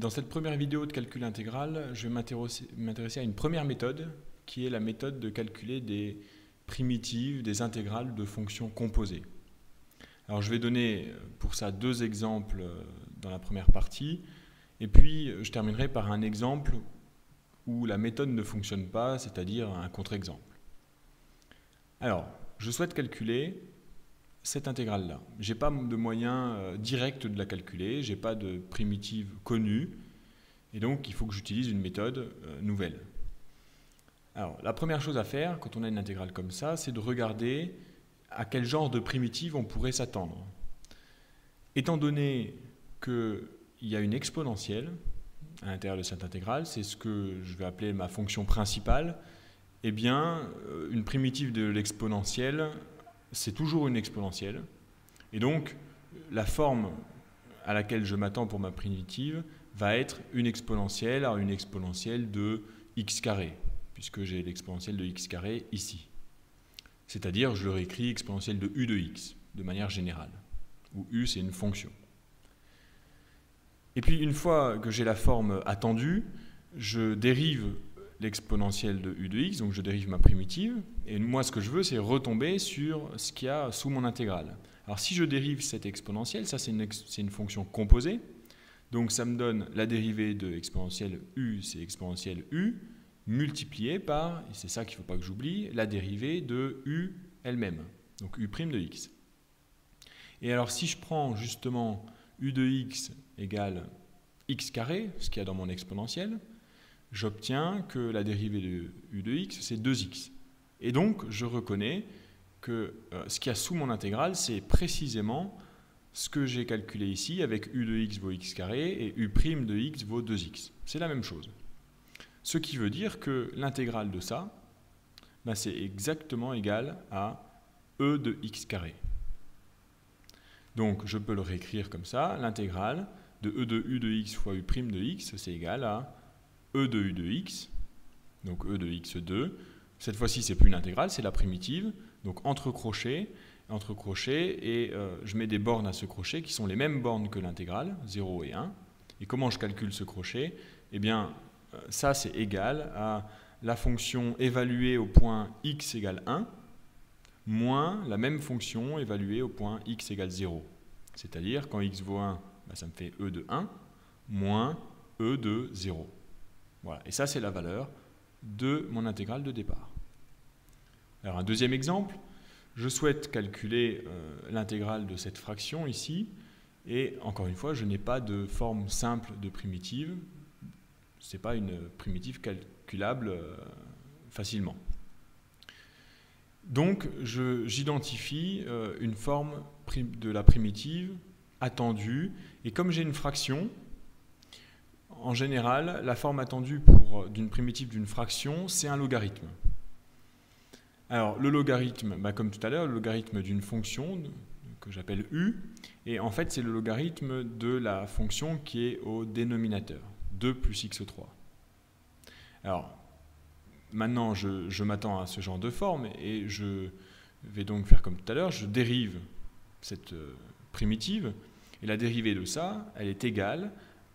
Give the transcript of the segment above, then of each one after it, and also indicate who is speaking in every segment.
Speaker 1: Dans cette première vidéo de calcul intégral, je vais m'intéresser à une première méthode qui est la méthode de calculer des primitives, des intégrales de fonctions composées. Alors je vais donner pour ça deux exemples dans la première partie et puis je terminerai par un exemple où la méthode ne fonctionne pas, c'est-à-dire un contre-exemple. Alors, je souhaite calculer cette intégrale-là. Je n'ai pas de moyen direct de la calculer, je n'ai pas de primitive connue, et donc il faut que j'utilise une méthode nouvelle. Alors, la première chose à faire, quand on a une intégrale comme ça, c'est de regarder à quel genre de primitive on pourrait s'attendre. Étant donné qu'il y a une exponentielle à l'intérieur de cette intégrale, c'est ce que je vais appeler ma fonction principale, eh bien, une primitive de l'exponentielle, c'est toujours une exponentielle. Et donc, la forme à laquelle je m'attends pour ma primitive va être une exponentielle de x carré, puisque j'ai l'exponentielle de x carré ici. C'est-à-dire, je le réécris exponentielle de u de x, de manière générale, où u, c'est une fonction. Et puis, une fois que j'ai la forme attendue, je dérive l'exponentielle de u de x, donc je dérive ma primitive, et moi ce que je veux c'est retomber sur ce qu'il y a sous mon intégrale. Alors si je dérive cette exponentielle, ça c'est une fonction composée, donc ça me donne la dérivée de exponentielle u, c'est exponentielle u, multipliée par, et c'est ça qu'il ne faut pas que j'oublie, la dérivée de u elle-même, donc u' de x. Et alors si je prends justement u de x égale x carré, ce qu'il y a dans mon exponentielle, j'obtiens que la dérivée de u de x, c'est 2x. Et donc, je reconnais que ce qu'il y a sous mon intégrale, c'est précisément ce que j'ai calculé ici avec u de x vaut x carré et u' de x vaut 2x. C'est la même chose. Ce qui veut dire que l'intégrale de ça, ben, c'est exactement égal à e de x carré. Donc, je peux le réécrire comme ça. L'intégrale de e de u de x fois u' de x, c'est égal à e de u de x, donc e de x2. Cette fois-ci, c'est plus une intégrale, c'est la primitive. Donc entre crochets, et je mets des bornes à ce crochet qui sont les mêmes bornes que l'intégrale, 0 et 1. Et comment je calcule ce crochet? Eh bien, ça c'est égal à la fonction évaluée au point x égale 1, moins la même fonction évaluée au point x égale 0. C'est-à-dire, quand x vaut 1, ben, ça me fait e de 1, moins e de 0. Voilà. Et ça, c'est la valeur de mon intégrale de départ. Alors, un deuxième exemple, je souhaite calculer l'intégrale de cette fraction ici, et encore une fois, je n'ai pas de forme simple de primitive, ce n'est pas une primitive calculable facilement. Donc, j'identifie une forme de la primitive attendue, et comme j'ai une fraction, en général, la forme attendue d'une primitive d'une fraction, c'est un logarithme. Alors, le logarithme, bah, comme tout à l'heure, le logarithme d'une fonction que j'appelle u, et en fait, c'est le logarithme de la fonction qui est au dénominateur, 2 plus x3. Alors, maintenant, je m'attends à ce genre de forme, et je vais donc faire comme tout à l'heure, je dérive cette primitive, et la dérivée de ça, elle est égale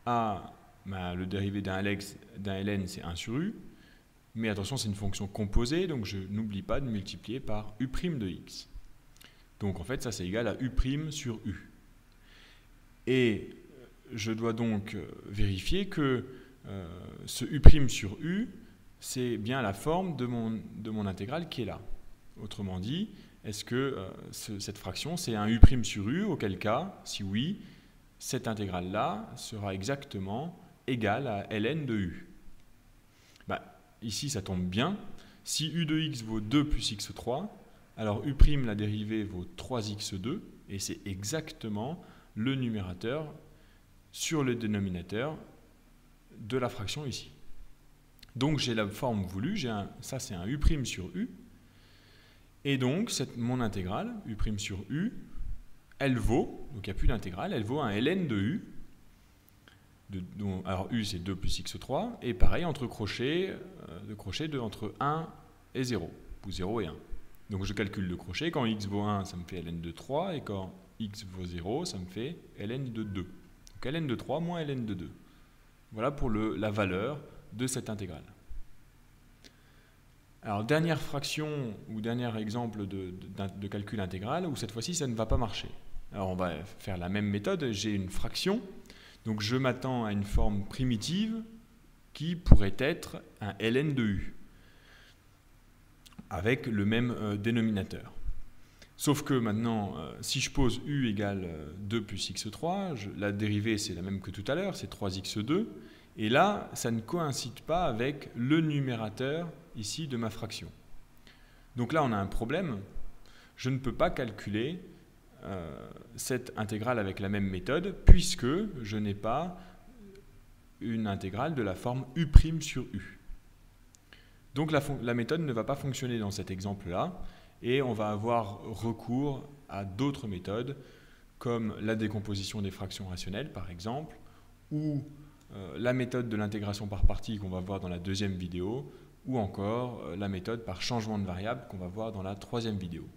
Speaker 1: à le dérivé d'un ln, c'est 1 sur u, mais attention, c'est une fonction composée, donc je n'oublie pas de multiplier par u' de x. Donc en fait, ça c'est égal à u' sur u. Et je dois donc vérifier que ce u' sur u, c'est bien la forme de mon intégrale qui est là. Autrement dit, est-ce que cette fraction, c'est un u' sur u, auquel cas, si oui, cette intégrale-là sera exactement égale à ln de u. Bah, ici, ça tombe bien. Si u de x vaut 2 plus x3, alors u', la dérivée, vaut 3x2, et c'est exactement le numérateur sur le dénominateur de la fraction ici. Donc, j'ai la forme voulue, ça c'est un u' sur u, et donc, mon intégrale, u' sur u, elle vaut, donc il n'y a plus d'intégrale, elle vaut un ln de u, alors u c'est 2 plus x3, et pareil entre crochets, entre 1 et 0, ou 0 et 1. Donc je calcule le crochet, quand x vaut 1, ça me fait ln de 3, et quand x vaut 0, ça me fait ln de 2. Donc ln de 3 moins ln de 2. Voilà pour la valeur de cette intégrale. Alors, dernière fraction ou dernier exemple de calcul intégral où cette fois-ci ça ne va pas marcher. Alors, on va faire la même méthode. J'ai une fraction, donc je m'attends à une forme primitive qui pourrait être un ln de u avec le même dénominateur. Sauf que maintenant, si je pose u égale 2 plus x3, la dérivée c'est la même que tout à l'heure, c'est 3x2. Et là, ça ne coïncide pas avec le numérateur ici de ma fraction. Donc là, on a un problème. Je ne peux pas calculer cette intégrale avec la même méthode puisque je n'ai pas une intégrale de la forme u' sur u. Donc la méthode ne va pas fonctionner dans cet exemple-là et on va avoir recours à d'autres méthodes comme la décomposition des fractions rationnelles par exemple ou la méthode de l'intégration par partie qu'on va voir dans la deuxième vidéo ou encore la méthode par changement de variable qu'on va voir dans la troisième vidéo.